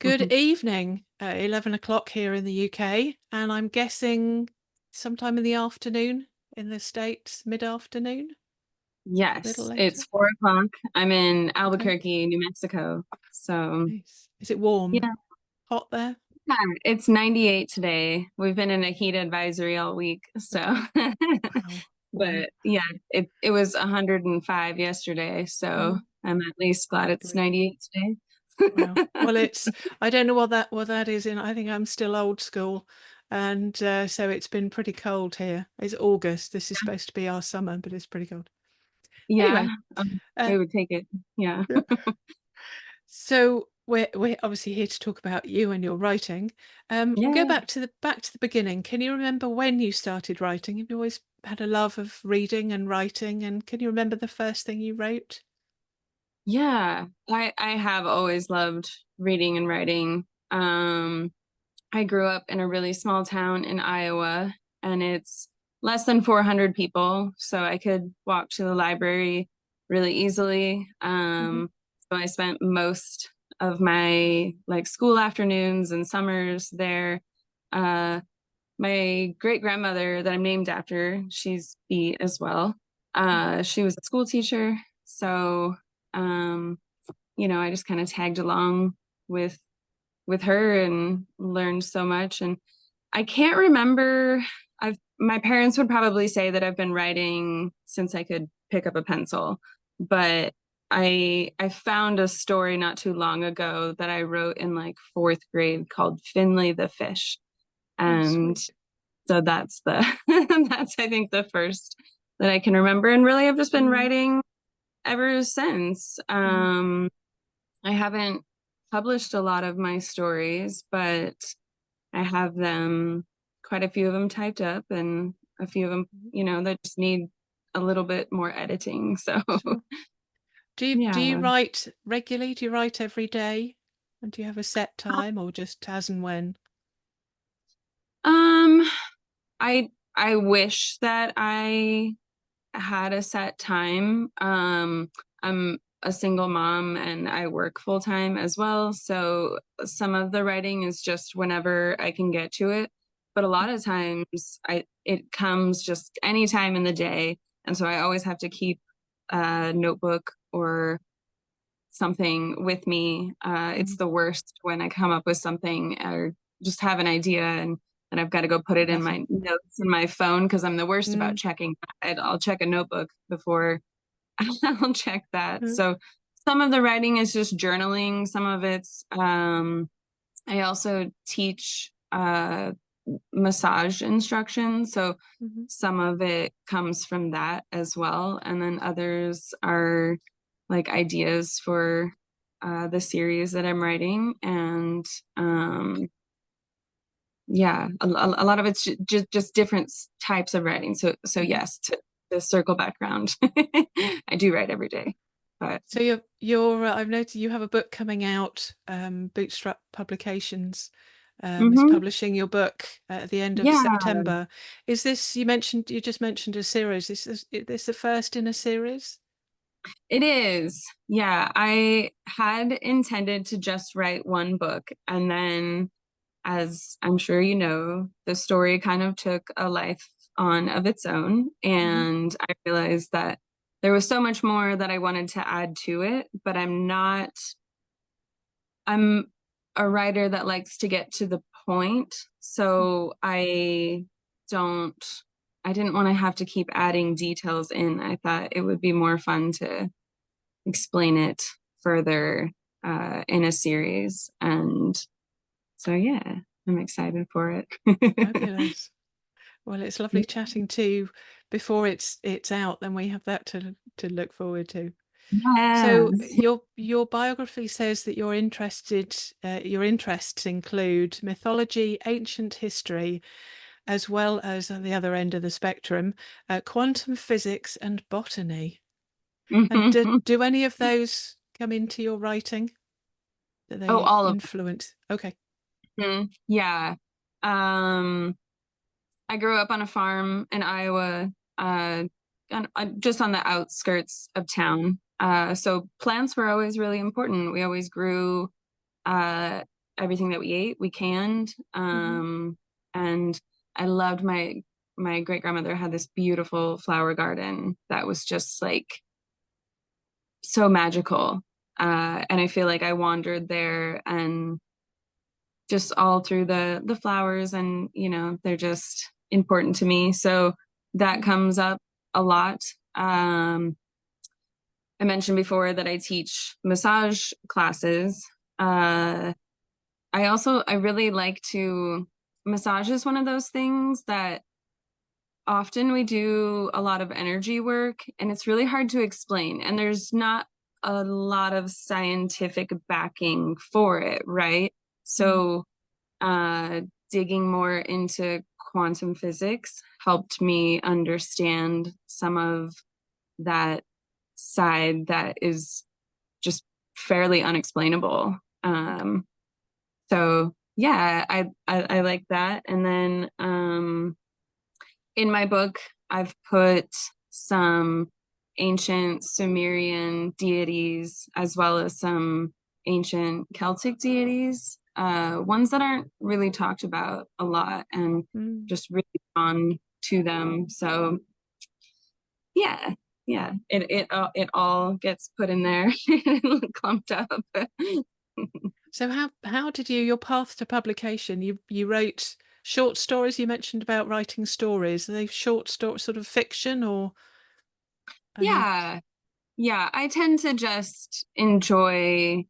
Good evening, 11 o'clock here in the UK, and I'm guessing sometime in the afternoon in the States, mid-afternoon, a little Yes, later. it's 4 o'clock. I'm in Okay, Albuquerque, New Mexico. So nice. Is it warm? yeah, Hot there? yeah, it's 98 today. We've been in a heat advisory all week. So, Okay. Wow. Wow. but yeah, it was 105 yesterday. So Mm, I'm at least glad it's lovely. 98 today. Wow. Well, I don't know what that is in. I think I'm still old school. And so it's been pretty cold here. It's August. This is supposed to be our summer, but it's pretty cold. Yeah, Anyway, we uh, would take it. Yeah. yeah. So we're obviously here to talk about you and your writing. We'll go Yeah. back to the beginning. Can you remember when you started writing? Have you always had a love of reading and writing? And can you remember the first thing you wrote? Yeah. I have always loved reading and writing. I grew up in a really small town in Iowa, and it's less than 400 people, so I could walk to the library really easily. Hmm. So I spent most of my like school afternoons and summers there. Uh, my great grandmother that I'm named after, she's Bea as well. She was a school teacher, so um, I just kind of tagged along with with her and learned so much. And I can't remember. My parents would probably say that I've been writing since I could pick up a pencil, but I found a story not too long ago that I wrote in like fourth grade called Finley the Fish. Oh, And sweet. so that's the that's I think the first that I can remember. And really I've just been Mm, writing ever since. mm. I haven't published a lot of my stories, but I have them, quite a few of them typed up, and a few of them, Mhm. that just need a little bit more editing. So, Sure. Do you yeah. write regularly? Do you write every day? And do you have a set time or just as and when? Um, I wish that I had a set time. I'm a single mom and I work full time as well. So some of the writing is just whenever I can get to it. But a lot of times it comes just any time in the day. And so I always have to keep a notebook or something with me. It's Mhm. the worst when I come up with something or just have an idea and I've got to go put it in Nothing. my notes in my phone because I'm the worst about Mm, checking. I'll check a notebook before I'll check that. mm, So some of the writing is just journaling. Some of it's I also teach massage instruction. So mhm. some of it comes from that as well. And then others are like ideas for the series that I'm writing. And yeah, a lot of it's just different types of writing. So Mhm. yes, to circle back around, I do write every day. But So you're I've noticed you have a book coming out. Bootstrap Publications is hmm publishing your book at the end of yeah, September. Is this you just mentioned a series? Is this the first in a series? it is. Yeah, I had intended to just write one book, and then, as I'm sure you know, the story kind of took a life on of its own. Hmm. And I realized that there was so much more that I wanted to add to it, but I'm a writer that likes to get to the point. So don't, I didn't want to have to keep adding details in. I thought it would be more fun to explain it further in a series. And so, yeah, I'm excited for it. Fabulous. Well, it's lovely chatting to you before it's out. Then we have that to look forward to. So Yes. your biography says that your interests include mythology, ancient history, as well as on the other end of the spectrum, quantum physics and botany. And do any of those come into your writing? Do Oh, they all of influence? Okay. them. Yeah. Um, I grew up on a farm in Iowa, just on the outskirts of town. So plants were always really important. We always grew everything that we ate. We canned. Hmm. And I loved my great grandmother had this beautiful flower garden that was just like so magical. And I feel like I wandered there and just all through the flowers, and they're just important to me. So that comes up a lot. I mentioned before that I teach massage classes. Uh, I really like to massage is one of those things that often we do a lot of energy work and it's really hard to explain. And there's not a lot of scientific backing for it, right? Mm. So uh, digging more into quantum physics helped me understand some of that side that is just fairly unexplainable. So yeah, I like that. And then in my book, I've put some ancient Sumerian deities as well as some ancient Celtic deities, ones that aren't really talked about a lot and Mm. just really drawn to them. So yeah, yeah, it all gets put in there clumped up. So how did your path to publication? You wrote short stories. You mentioned about writing stories. Are they short story, sort of fiction, or are you? Yeah, yeah, I tend to just enjoy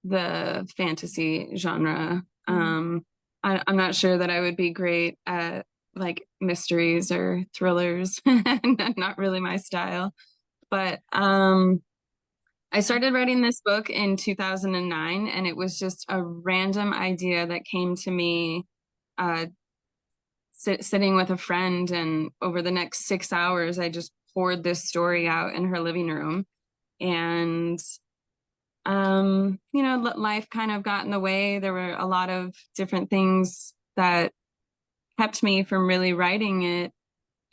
the fantasy genre. Mm. I'm not sure that I would be great at like mysteries or thrillers. Not really my style. But I started writing this book in 2009, and it was just a random idea that came to me uh, sitting with a friend. And over the next 6 hours, I just poured this story out in her living room. And life kind of got in the way. There were a lot of different things that kept me from really writing it.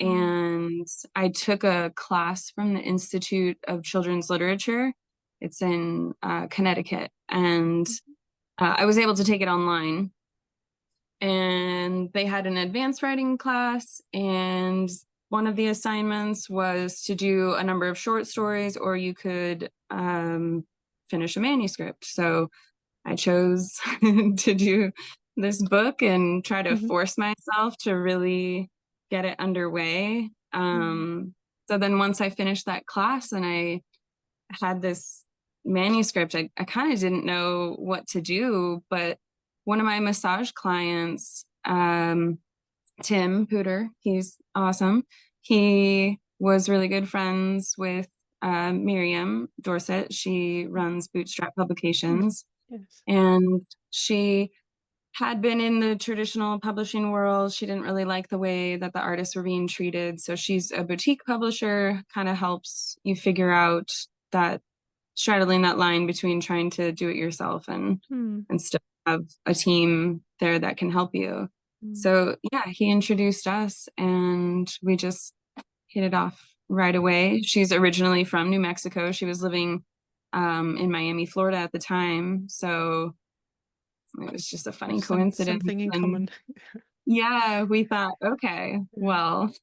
Mm. And I took a class from the Institute of Children's Literature. It's in Connecticut. And I was able to take it online. And they had an advanced writing class. And one of the assignments was to do a number of short stories, or you could finish a manuscript. So I chose to do this book and try to Mhm. force myself to really get it underway. Mm. So then once I finished that class and I had this manuscript, I kind of didn't know what to do. But one of my massage clients, Tim Pooter, he's awesome. He was really good friends with Miriam Dorset. She runs Bootstrap Mm. Publications, Yes. and she had been in the traditional publishing world. She didn't really like the way that the artists were being treated. So she's a boutique publisher, kind of helps you figure out that straddling that line between trying to do it yourself Mm. and still have a team there that can help you. Mm. So yeah, he introduced us and we just hit it off right away. She's originally from New Mexico. She was living in Miami, Florida at the time. So it was just a funny coincidence. Something in And common. yeah, we thought, okay, Yeah. well,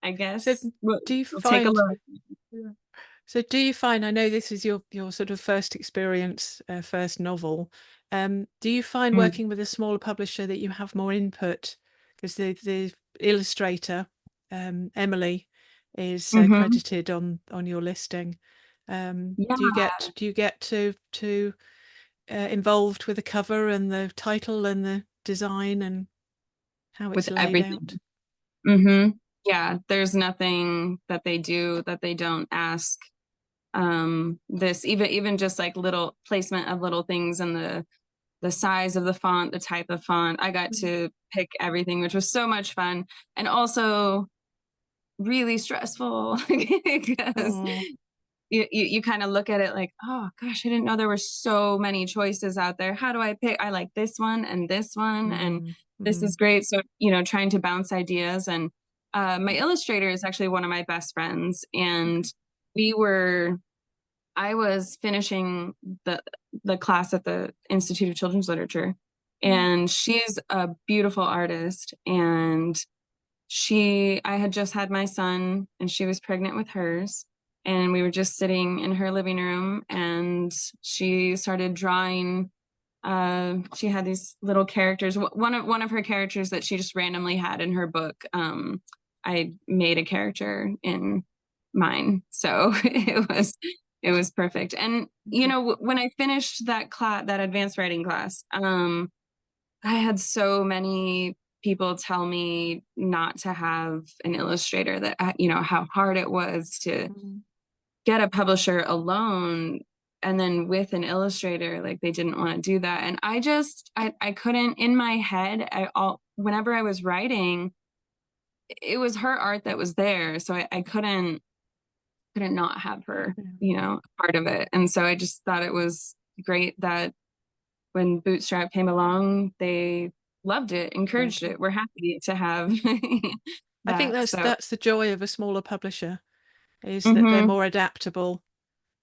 I So guess do you we'll take a find? look. Yeah. So do you find? I know this is your sort of first experience, first novel. Do you find Mm. working with a smaller publisher that you have more input? Because the illustrator, Emily, is Hmm. credited on your listing. Yeah. Do you get to involved with the cover and the title and the design and how With it's laid out? everything. Hmm. Yeah, there's nothing that they do that they don't ask. This even just like little placement of little things and the size of the font, the type of font. I got Mm. to pick everything, which was so much fun and also really stressful because Oh. you kind of look at it like, oh gosh, I didn't know there were so many choices out there. How do I pick? I like this one and this one, and Mm. this Mm. is great. So, trying to bounce ideas. And my illustrator is actually one of my best friends. And Okay. we were I was finishing the class at the Institute of Children's Literature, Mm. and she's a beautiful artist. And I had just had my son, and she was pregnant with hers. And we were just sitting in her living room, and she started drawing. She had these little characters. One of her characters that she just randomly had in her book. I made a character in mine, so it was perfect. And Okay. when I finished that class, that advanced writing class, I had so many people tell me not to have an illustrator, that how hard it was to Mm. get a publisher alone, and then with an illustrator, like, they didn't want to do that. And I couldn't, in my head, whenever I was writing, it was her art that was there, so I couldn't not have her, Yeah. part of it. And so I just thought it was great that when Bootstrap came along, they loved it, Yeah. encouraged it. We're happy to have I think that. So, that's the joy of a smaller publisher, is that they're mhm, more adaptable.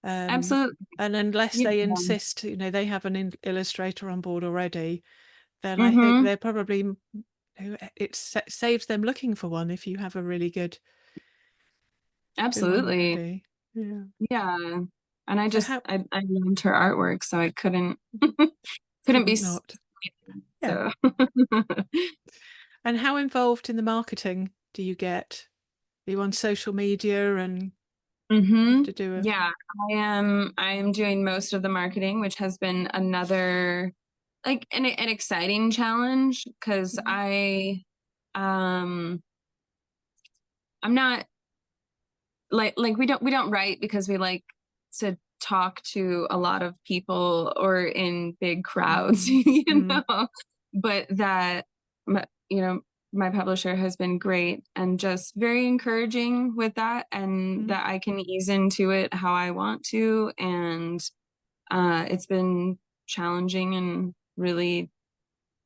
Um, absolutely. and unless they Yeah. insist, they have an illustrator on board already, then I think Hmm. they're probably, it saves them looking for one if you have a really good one Absolutely. already. Yeah. Yeah. And I So just how I loved her artwork, so I couldn't be couldn't not? disappointed. Yeah. So And how involved in the marketing do you get? Are you on social media and have hmm to do a yeah, I am doing most of the marketing, which has been another, like, an exciting challenge, because Mhm. um I'm not, like, we don't write because we like to talk to a lot of people or in big crowds, Mhm. Mm. but that my, you know my publisher has been great and just very encouraging with that, and Mm. that I can ease into it how I want to. And it's been challenging in really Mm.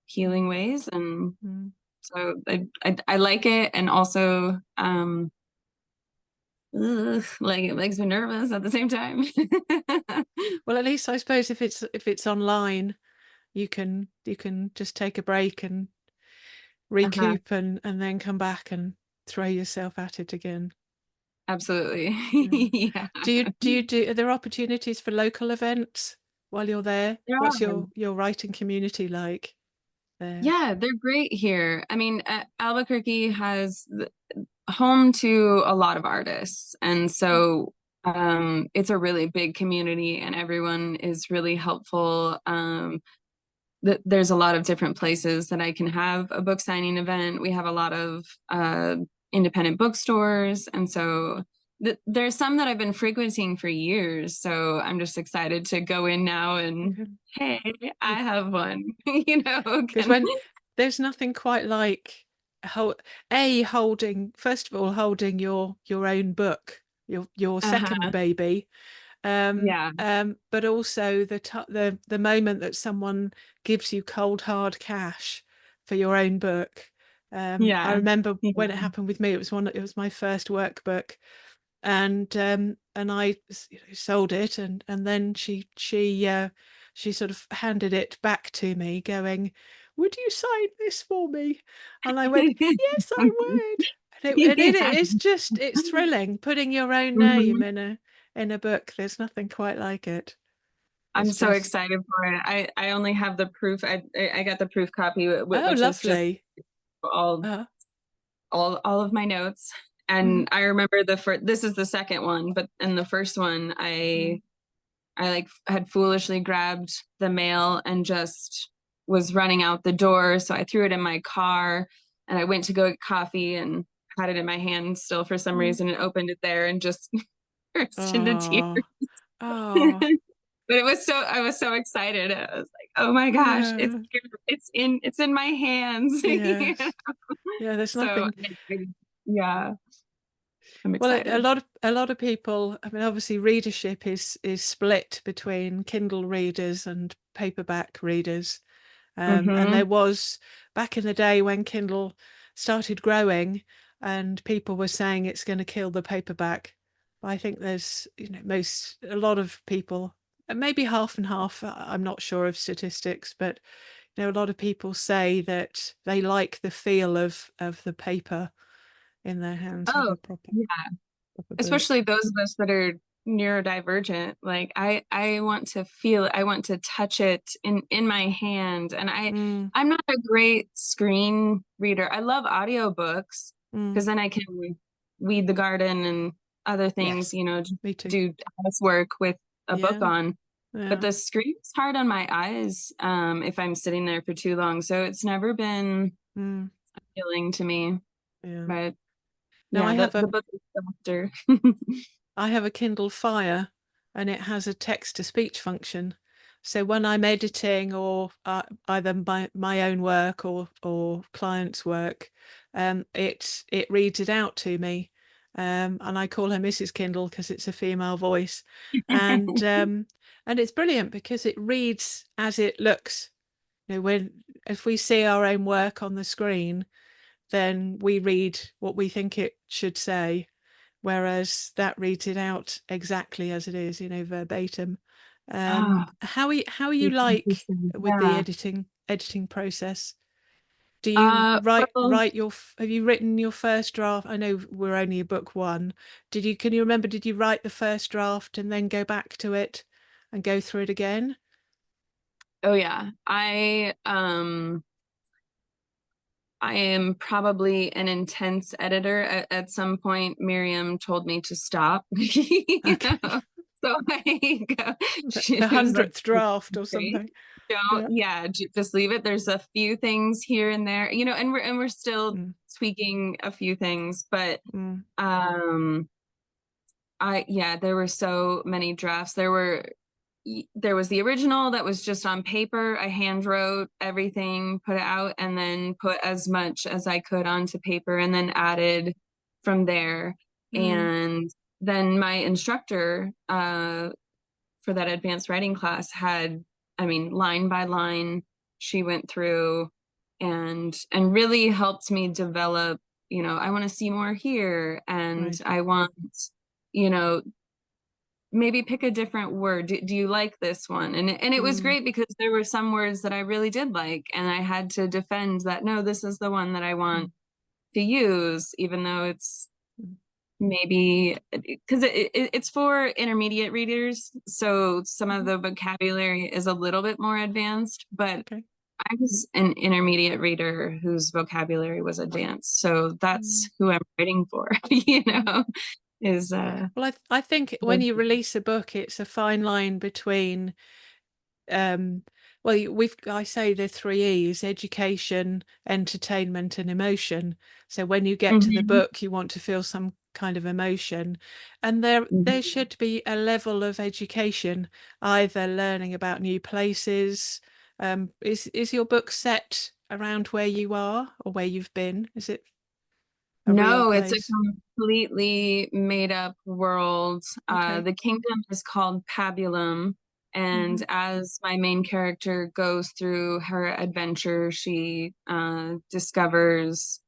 healing ways. And Mm. so I like it. And also, like, it makes me nervous at the same time. Well, at least I suppose if it's online, you can just take a break and Uh-huh. recoup and then come back and throw yourself at it again. Absolutely. Yeah. Yeah. Do are there opportunities for local events while you're there? What's Yeah. your writing community like there? Yeah, they're great here. I mean, Albuquerque has home to a lot of artists. And Mm. so it's a really big community, and everyone is really helpful. There's a lot of different places that I can have a book signing event. We have a lot of independent bookstores. And so there's some that I've been frequenting for years. So I'm just excited to go in now and, hey, I have one, Because can. when there's nothing quite like hold, holding, first of all, holding your own book, your second Uh-huh. baby, Yeah. but also the moment that someone gives you cold hard cash for your own book. I Yeah. remember Yeah. when it happened with me. It was my first workbook, and I sold it, and then she sort of handed it back to me, going, "Would you sign this for me?" And I went, "Yes, I would." And it Yeah. is just it's thrilling putting your own name Mhm. in a book. There's nothing quite like it. I'm It's so just excited for it. I only have the proof. I got the proof copy, oh, which is just lovely. all Uh, all of my notes. mhm, And I remember this is the second one, but in the first one, mm, I like had foolishly grabbed the mail and just was running out the door. So I threw it in my car, and I went to go get coffee and had it in my hand still for some mm. reason, and opened it there and just burst into tears. Oh, oh, But I was so excited. I was like, oh my gosh, it's yeah, here. It's in my hands. yes, yeah. There's So nothing. yeah, I'm Well, excited. a lot of people. I mean, obviously, readership is split between Kindle readers and paperback readers. And Mm-hmm. there was back in the day when Kindle started growing, and people were saying it's going to kill the paperback I think there's, a lot of people, maybe half and half. I'm not sure of statistics, but a lot of people say that they like the feel of the paper in their hands, have Oh, a yeah. proper Especially book. those of us that are neurodivergent. Like I want to feel it. I want to touch it in my hand. And Mm, I'm not a great screen reader. I love audiobooks mm, because then I can weed the garden and other things, yes, just me too. do housework with a book Yeah, on. But yeah, the screen's hard on my eyes, if I'm sitting there for too long. So it's never been mm, appealing to me. yeah. But Now yeah, the book is softer. I have a Kindle Fire, and it has a text to speech function. So when I'm editing, or either my own work or clients' work, it reads it out to me, and I call her Mrs. Kindle because it's a female voice, and and it's brilliant because it reads as it looks. When if we see our own work on the screen, then we read what we think it should say, whereas that reads it out exactly as it is, verbatim. Ah, How are you it's like interesting. with the Yeah. editing process? Do you Well, write your have you written your first draft? I know we're only a book one. Can you remember, did you write the first draft and then go back to it and go through it again? oh yeah. I am probably an intense editor. At some point, Miriam told me to stop. Okay. So I go, The she was like, 100th draft or "Great. something. Don't, Yeah. yeah, just leave it. There's a few things here and there, and we're still Mm, tweaking a few things, but mm, um yeah, there were so many drafts. There was the original that was just on paper. I hand wrote everything, put it out, and then put as much as I could onto paper and then added from there. mm, And then my instructor for that advanced writing class had, I mean, line by line, she went through and really helped me develop, I want to see more here and right. I want, you know, maybe pick a different word. Do you like this one? And it was Mm, great because there were some words that I really did like, and I had to defend that no, this is the one that I mm, want to use, even though it's mm. maybe because it's for intermediate readers, so some of Mhm. the vocabulary is a little bit more advanced, but Okay. I was an intermediate reader whose vocabulary was advanced, so that's Mm, who I'm writing for, mm. is Well, I think when you release a book, it's a fine line between, um, well, I say the three E's: education, entertainment, and emotion. So when you get to the Mhm, book, you want to feel some kind of emotion, and there mhm. should be a level of education, either learning about new places. Is your book set around where you are or where you've been? Is it a real No, it's a place? completely made up world. Okay. The kingdom is called Pabulum, and Hmm. as my main character goes through her adventure, she discovers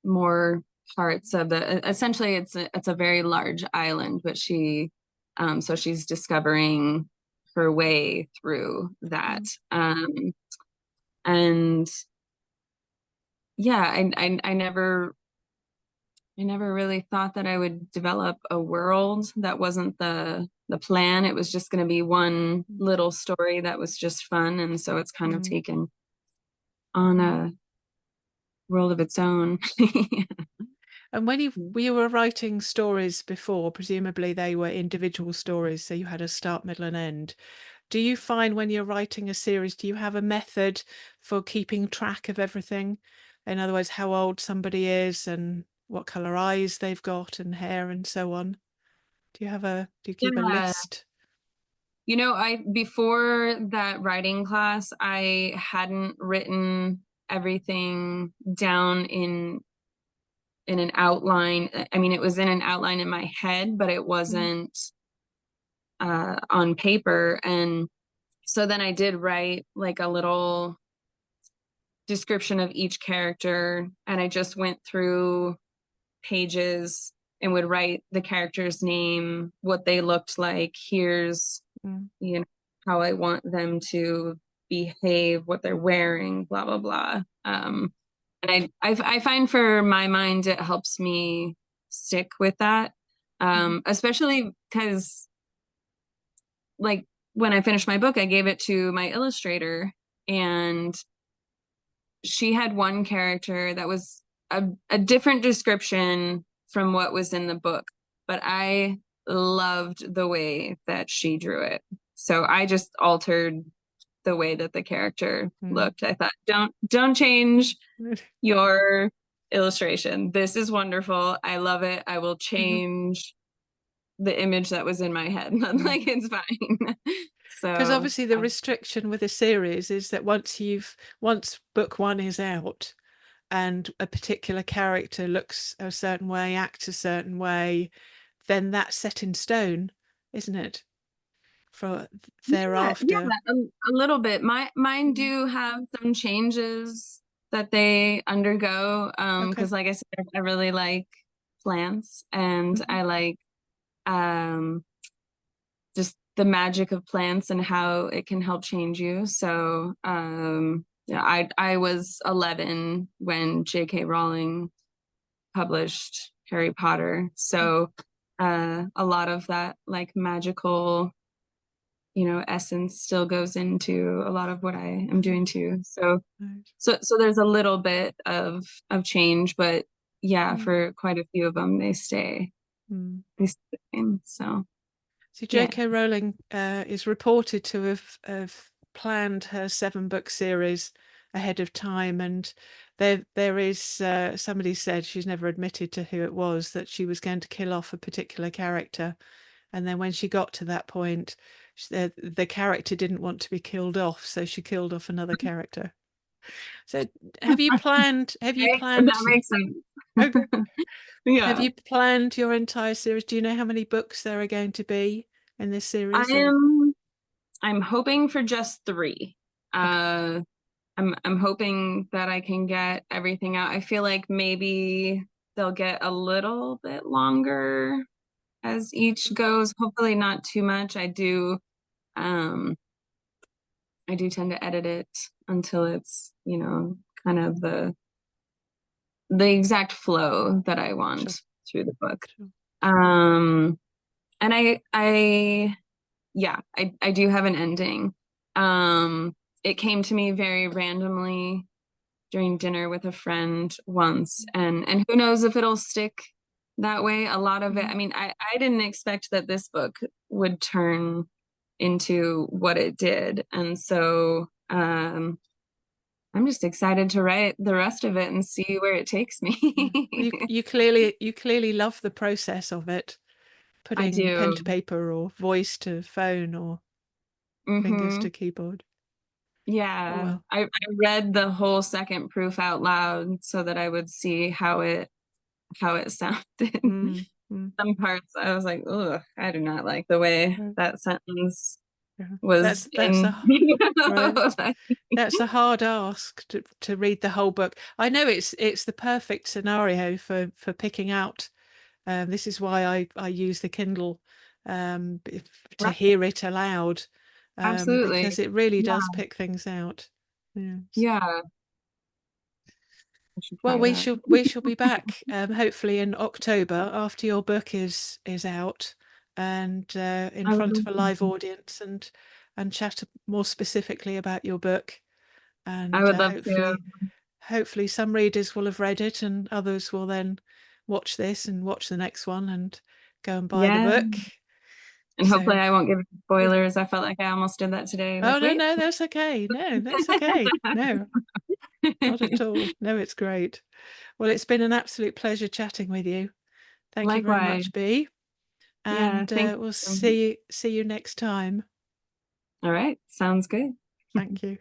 more parts of the. Essentially, it's a very large island, but so she's discovering her way through that. Mm, And yeah, I never really thought that I would develop a world. That wasn't the plan. It was just going to be one mm, little story that was just fun, and so it's kind of mm, taken on mm. a world of its own. And when you were writing stories before, presumably they were individual stories, so you had a start, middle, and end. Do you find when you're writing a series, do you have a method for keeping track of everything? In other words, how old somebody is and what color eyes they've got and hair and so on. Do you keep a Yeah. list? I before that writing class, I hadn't written everything down in an outline. I mean, it was in an outline in my head, but it Mm, wasn't on paper. And so then I did write like a little description of each character, and I just went through pages and would write the character's name, what they looked like. Here's, Mm. you know, how I want them to behave, what they're wearing, blah, blah, blah. And I find for my mind, it helps me stick with that. Mhm. Especially because like when I finished my book, I gave it to my illustrator, and she had one character that was a different description from what was in the book, but I loved the way that she drew it. So I just altered the way that the character Mm. looked. I thought, don't change your illustration. This is wonderful. I love it. I will Mhm. change the image that was in my head. Mm. Like it's fine. Because So obviously the restriction with a series is that once book one is out and a particular character looks a certain way, acts a certain way, then that's set in stone, isn't it? For yeah, thereafter. a little bit. Mine Mm. do have some changes that they undergo. Okay. Because like I said, I really like plants, and Mhm. I like um just the magic of plants and how it can help change you. So yeah, I was 11 when J.K. Rowling published Harry Potter. So a lot of that like magical, essence still goes into a lot of what I am Mm. doing too. So Right. so there's a little bit of change, but yeah, Mm. for quite a few of them Mm. they stay the same. So So yeah. J.K. Rowling is reported to have planned her 7 book series ahead of time, and there is somebody said, she's never admitted to who it was, that she was going to kill off a particular character, and then when she got to that point, the character didn't want to be killed off, so she killed off another character. So have you planned? Have you Okay, that planned? makes sense. Okay. Have Yeah. you planned your entire series? Do you know how many books there are going to be in this I series? Or am I'm hoping for just three. okay. Uh I'm hoping that I can get everything out. I feel like maybe they'll get a little bit longer as each goes. Hopefully not too much. Um I do tend to edit it until it's, kind of the exact flow that I want Sure, through the book. sure. Um and I do have an ending. It came to me very randomly during dinner with a friend once, and who knows if it'll stick that way. A lot of it, I Mhm. mean, I didn't expect that this book would turn into what it did. And so I'm just excited to write the rest of it and see where it takes me. Yeah. You clearly love the process of it, I putting pen to do. paper or voice to phone or fingers Hmm. to keyboard. Oh Yeah. well. I read the whole second proof out loud so that I would see how it sounded. Mm, mm. Some parts I was like, ugh, I do not like the way Yeah, that sentence yeah. was That's in. a right. That's a hard ask to read the whole book. I know it's the perfect scenario for picking out. This is why I use the Kindle to Right, hear it aloud, absolutely. because it really Yeah, does pick things out. Yes. yeah. I should Well, try that. we shall be back hopefully in October after your book is out and in I would front love of a live to. audience and chat more specifically about your book. I And would love to. hopefully some readers will have read it and others will then watch this and watch the next one and go and buy the Yeah. book. And hopefully So, I won't give spoilers. I felt like I almost did that today. oh Like, no, wait. no, that's okay. No, that's okay. No, not at all. No, it's great. Well, it's been an absolute pleasure chatting with you. Thank you very Likewise. much, Bea. Yeah, And thank we'll you. see you next time. All right. Sounds good. Thank you.